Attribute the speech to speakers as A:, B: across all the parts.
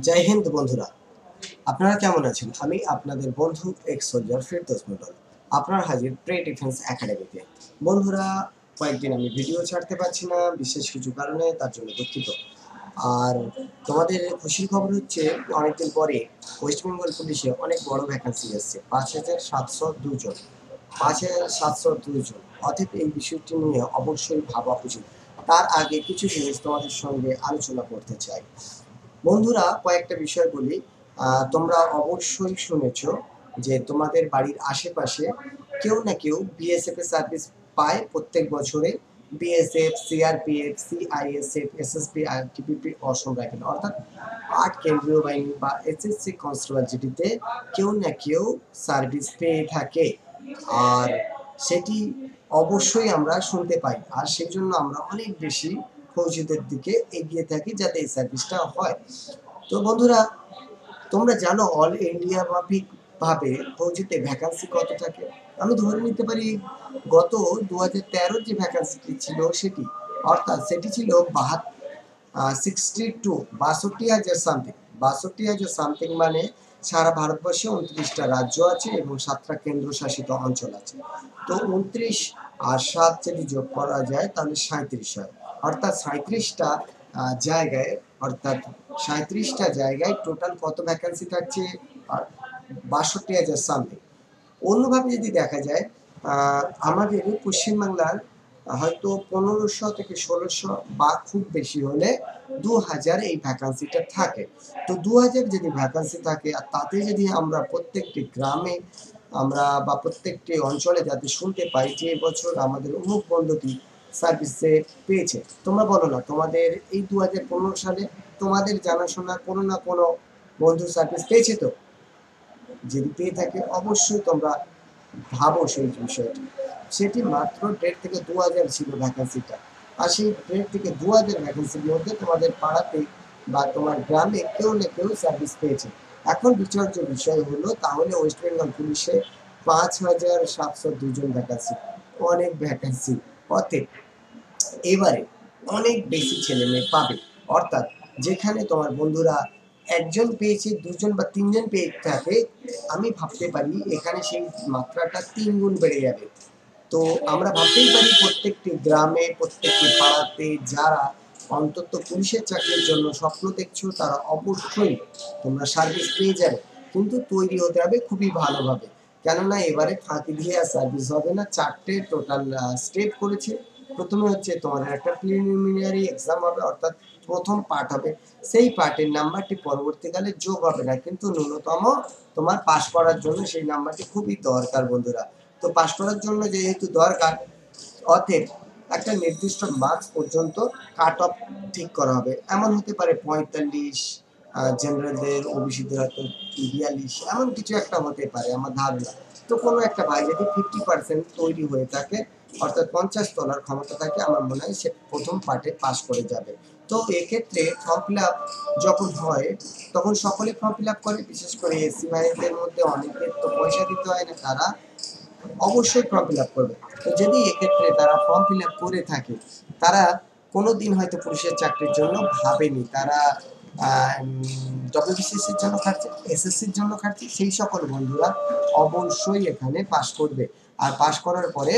A: জয় হিন্দ বন্ধুরা, আপনারা কেমন আছেন? আমি আপনাদের বন্ধু এক্স সোলজার ফিরদৌস মন্ডল। আপনার হাজির প্রে ডিফেন্স একাডেমিতে। বন্ধুরা, কয়েকদিন আমি ভিডিও ছাড়তে পারছি না বিশেষ কিছু কারণে, তার জন্য দুঃখিত। আর তোমাদের খুশির খবর হচ্ছে, অনেকদিন পরে ওয়েস্ট বেঙ্গল পুলিশে অনেক বড় ভ্যাকান্সি এসছে, 5,702 জন। 5,702 জন, অতএব এই বিষয়টি নিয়ে অবশ্যই ভাবা উচিত। তার আগে কিছু জিনিস তোমাদের সঙ্গে আলোচনা করতে চাই। বন্ধুরা, কয়েকটা বিষয় বলি। তোমরা অবশ্যই শুনেছ যে তোমাদের বাড়ির আশেপাশে কেউ না কেউ বিএসএফ এর সার্ভিস পায় প্রত্যেক বছরে। BSF, CRPF, CISF, SSP, ITBP, Assam rifle, অর্থাৎ 8 কেন্দ্রীয় বাহিনী বা এসএসসি কনস্টেবল জিডিতে কেউ না কেউ সার্ভিস পেয়ে থাকে। আর সেটি অবশ্যই আমরা শুনতে পাই, আর সেই জন্য আমরা অনেক বেশি ফৌজিদের দিকে এগিয়ে থাকি যাতে এই সার্ভিসটা হয়। তো বন্ধুরা, তোমরা জানো অল ইন্ডিয়া ভাবে ফৌজিতে ভ্যাকান্সি কত থাকে? আমি ধরে নিতে পারি গত 2013 যে ভ্যাকান্সিটি ছিল সেটি, অর্থাৎ সেটি ছিল 62 সামথিং। 62,000 সামথিং মানে সারা ভারতবর্ষে 29টা রাজ্য আছে এবং 7টা কেন্দ্রশাসিত অঞ্চল আছে। তো 29 আর 7 যদি যোগ করা যায় তাহলে 37 হয়। অর্থাৎ 37টা জায়গায়, অর্থাৎ 37টা জায়গায় টোটাল কত ভ্যাকান্সি থাকছে? 62,000 সামথিং। অন্যভাবে যদি দেখা যায়, আমাদের পশ্চিমবাংলার হয়তো 1500 থেকে 1600 বা খুব বেশি হলে 2000 এই ভ্যাকান্সিটা থাকে। তো 2000 যদি ভ্যাকান্সি থাকে, আর তাতে যদি আমরা প্রত্যেকটি গ্রামে আমরা বা প্রত্যেকটি অঞ্চলে যাতে শুনতে পাই যে এবছর আমাদের অমুক বন্ধুটি সার্ভিসে পেয়েছে। তোমরা বলো না, তোমাদের এই 2015 সালে তোমাদের জানাশোনা কোনো না কোনো বন্ধু সার্ভিস পেয়েছে? তো যদি পেয়ে থাকে অবশ্যই তোমরা ভাবো সেই বিষয়টি। সেটি মাত্র 1.5 থেকে 2000 ছিল ভ্যাকান্সিটা। আর সেই 1.5 থেকে 2000 ভ্যাকান্সির মধ্যে তোমাদের পাড়াতে বা তোমার গ্রামে কেউ না কেউ সার্ভিস পেয়েছে। এখন বিচার্য বিষয় হলো, তাহলে ওয়েস্ট বেঙ্গল পুলিশে 5,702 জন ভ্যাকান্সি, অনেক ভ্যাকান্সি। অতএব এবারে অনেক বেশি ছেলে মেয়ে পাবে। অর্থাৎ যেখানে তোমার বন্ধুরা একজন পেয়েছে, দুজন বা তিনজন পেয়ে থাকে, আমি ভাবতে পারি এখানে সেই মাত্রাটা 3 গুণ বেড়ে যাবে। তো আমরা ভাবতেই পারি প্রত্যেকটি গ্রামে, প্রত্যেকটি পাড়াতে যারা অন্তত পুলিশের চাকরির জন্য স্বপ্ন দেখছো, তারা অবশ্যই তোমরা সার্ভিস পেয়ে যাবে। কিন্তু তৈরি হতে হবে খুবই ভালোভাবে, কেননা এবারে ফাঁকি দিয়ে আর সার্ভিস হবে না। 4টে টোটাল স্টেপ করেছে। প্রথমে হচ্ছে তোমাদের একটা প্রিলিমিনারি এক্সাম হবে, অর্থাৎ প্রথম পার্ট হবে। সেই পার্টের নাম্বারটি পরবর্তীকালে যোগ হবে না, কিন্তু ন্যূনতম তোমার পাস করার জন্য সেই নাম্বারটি খুবই দরকার বন্ধুরা। তো পাস করার জন্য যেহেতু দরকার, অতএব একটা নির্দিষ্ট মার্কস পর্যন্ত কাট অফ ঠিক করা হবে। এমন হতে পারে 45, জেনারেলদের ওবিসিদের হয়তো 42, এমন কিছু একটা হতে পারে আমার ধারণা। তো কোনো একটা ভাই যদি 50% তৈরি হয়ে থাকে, অর্থাৎ 50 তোলার ক্ষমতা থাকে, আমার মনে হয় সে প্রথম পার্টে পাস করে যাবে। তো এক্ষেত্রে ফর্ম ফিল আপ যখন হয় তখন সকলে ফর্ম ফিল আপ করে, বিশেষ করে এসসি ভাইদের মধ্যে অনেকের তো পয়সা দিতে হয় না, তারা অবশ্যই ফর্ম ফিল আপ করবে। তো যদি এক্ষেত্রে তারা ফর্ম ফিল আপ করে থাকে, তারা কোনোদিন হয়তো পুলিশের চাকরির জন্য ভাবেনি, তারা ডব্লিউবিসিএসির জন্য খাটছে, এসএসসির জন্য খাটছে, সেই সকল বন্ধুরা অবশ্যই এখানে পাস করবে। আর পাস করার পরে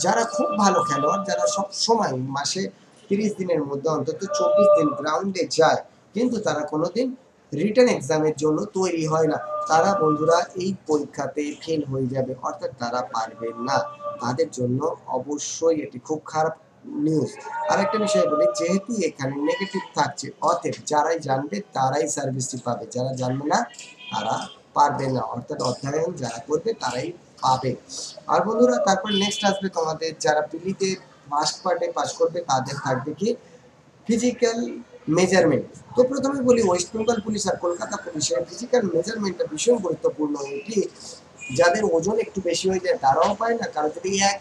A: যারা খুব ভালো খেলোয়াড়, যারা সব সময় মাসে 30 দিনের মধ্যে অন্তত 24 দিন গ্রাউন্ডে যায়, কিন্তু তারা কোনোদিন রিটেন এক্সামের জন্য তৈরি হয় না, তারা বন্ধুরা এই পরীক্ষাতে ফেল হয়ে যাবে, অর্থাৎ তারা পারবে না। তাদের জন্য অবশ্যই এটি খুব খারাপ নিউজ। আর একটা বিষয় বলি, যেহেতু এখানে নেগেটিভ থাকছে, অতএব যারাই জানবে তারাই সার্ভিসটি পাবে, যারা জানবে না তারা পারবে না, অর্থাৎ অধ্যয়ন যারা করবে তারাই পাবে। আর বন্ধুরা, তারপর নেক্সট আসবে তোমাদের যারা পিলিতে ফার্স্ট পার্টে পাস করবে, তাদের থাকবে কি ফিজিক্যাল মেজারমেন্ট। তো প্রথমে বলি, ওয়েস্ট বেঙ্গল পুলিশ আর কলকাতা পুলিশের ফিজিক্যাল মেজারমেন্টটা ভীষণ গুরুত্বপূর্ণ। এটি যাদের ওজন একটু বেশি হয়ে যায় তারাও পায় না, কারণ যদি এক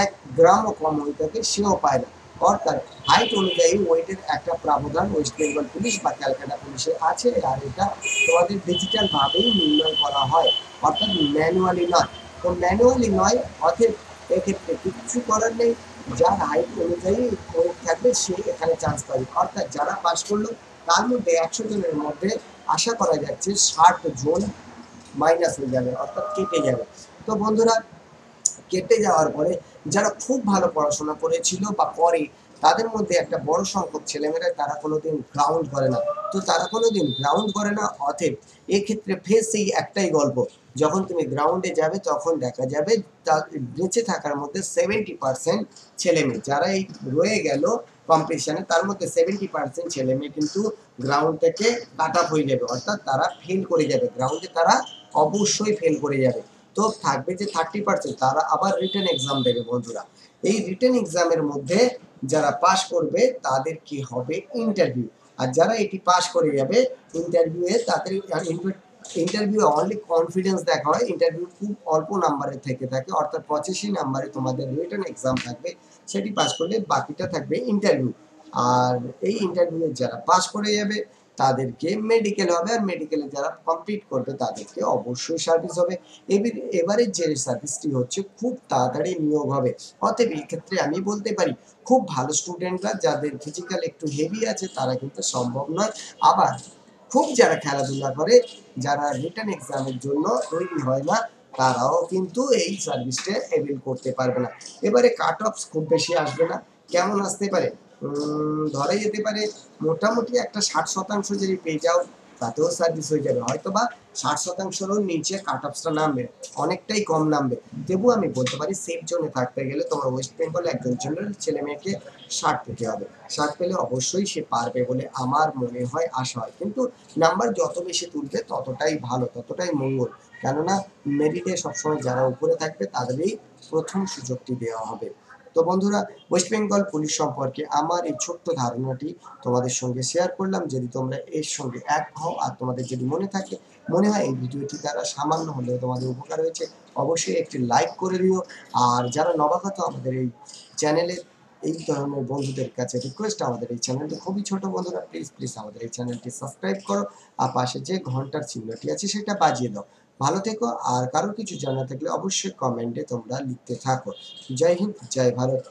A: এক গ্রামও কম হয়ে থাকে সেও পায় না। অর্থাৎ হাইট অনুযায়ী ওয়েটের একটা প্রাবধান ওয়েস্ট বেঙ্গল পুলিশ বা ক্যালকাটা পুলিশের আছে, আর এটা তোমাদের ডিজিটাল ভাবেই নির্ণয় করা হয়, অর্থাৎ ম্যানুয়ালি নয়। তো ম্যানুয়ালি নয়, অতএব এক্ষেত্রে কিছু করার নেই, যার হাইট অনুযায়ী ওয়েট থাকবে সে এখানে চান্স পাবে। অর্থাৎ যারা পাস করলো তার মধ্যে 100 জনের মধ্যে আশা করা যাচ্ছে 60 জন মাইনাস হয়ে যাবে, অর্থাৎ কেটে যাবে। তো বন্ধুরা, কেটে যাওয়ার পরে যারা খুব ভালো পড়াশোনা করেছিল বা করে, তাদের মধ্যে একটা বড় সংখ্যক ছেলেমেয়েরা তারা কোনোদিন গ্রাউন্ড করে না। তো তারা কোনোদিন গ্রাউন্ড করে না, অতএব এক্ষেত্রে ফের সেই একটাই গল্প, যখন তুমি গ্রাউন্ডে যাবে তখন দেখা যাবে বেঁচে থাকার মধ্যে 70% ছেলেমেয়ে যারা এই রয়ে গেল কম্পিটিশনে, তার মধ্যে 70% ছেলেমেয়ে কিন্তু গ্রাউন্ড থেকে কাট অফ হয়ে যাবে, অর্থাৎ তারা ফেল করে যাবে, গ্রাউন্ডে তারা অবশ্যই ফেল করে যাবে। তো থাকবে যে 30%, তারা আবার রিটেন এক্সাম দেবে বন্ধুরা। এই রিটেন এক্সামের মধ্যে যারা পাশ করবে তাদের কি হবে ইন্টারভিউ, আর যারা এটি পাশ করে যাবে ইন্টারভিউয়ে তাদের ইন্টারভিউ অনলি কনফিডেন্স দেখা হয়, ইন্টারভিউ খুব অল্প নাম্বারে থেকে থাকে, অর্থাৎ 85 নাম্বারে তোমাদের রিটেন এক্সাম থাকবে, সেটি পাস করলে বাকিটা থাকবে ইন্টারভিউ। আর এই ইন্টারভিউয়ে যারা পাস করে যাবে তাদেরকে মেডিকেল হবে, আর মেডিকেলে যারা কমপ্লিট করবে তাদেরকে অবশ্যই সার্ভিস হবে। এবারে যে সার্ভিসটি হচ্ছে খুব তাড়াতাড়ি নিয়োগ হবে, অতএব এক্ষেত্রে আমি বলতে পারি খুব ভালো স্টুডেন্টরা যাদের ফিজিক্যাল একটু হেভি আছে তারা কিন্তু সম্ভব নয়, আবার খুব যারা খেলাধুলা করে, যারা রিটেন এক্সামের জন্য তৈরি হয় না, তারাও কিন্তু এই সার্ভিসটা অ্যাভেল করতে পারবে না। এবারে কাট অফ খুব বেশি আসবে না, কেমন আসতে পারে, ধরা যেতে পারে মোটামুটি একটা 60% যদি পেয়ে যাও তাতেও সার্ভিস হয়ে যাবে, হয়তো বা 60%-রও নিচে কাট অফসটা নামবে, অনেকটাই কম নামবে। তবুও আমি বলতে পারি সেফ জোনে থাকতে গেলে তোমার ওয়েস্ট বেঙ্গলে একজন জেনারেল ছেলে মেয়েকে 60 পেতে হবে, 60 পেলে অবশ্যই সে পারবে বলে আমার মনে হয়, আশা হয়। কিন্তু নাম্বার যত বেশি তুলবে ততটাই ভালো, ততটাই মঙ্গল, কেননা মেরিটে সবসময় যারা উপরে থাকবে তাদেরই প্রথম সুযোগটি দেওয়া হবে। তো বন্ধুরা, ওয়েস্ট বেঙ্গল পুলিশ সম্পর্কে আমার এই ছোট্ট ধারণাটি তোমাদের সঙ্গে শেয়ার করলাম। যদি তোমরা এর সঙ্গে এক হও আর তোমাদের যদি মনে হয় এই ভিডিওটি দ্বারা সামান্য হলেও তোমাদের উপকার হয়েছে, অবশ্যই একটি লাইক করে দিও। আর যারা নবাগত আমাদের এই চ্যানেলে, এই ধরনের বন্ধুদের কাছে রিকোয়েস্ট, আমাদের এই চ্যানেলটি খুবই ছোট বন্ধুরা, প্লিজ আমাদের এই চ্যানেলটি সাবস্ক্রাইব করো, আর পাশে যে ঘন্টার চিহ্নটি আছে সেটা বাজিয়ে দাও। ভালো থেকো, আর কারোর কিছু জানা থাকলে অবশ্যই কমেন্টে তোমরা লিখতে থাকো। জয় হিন্দ, জয় ভারত।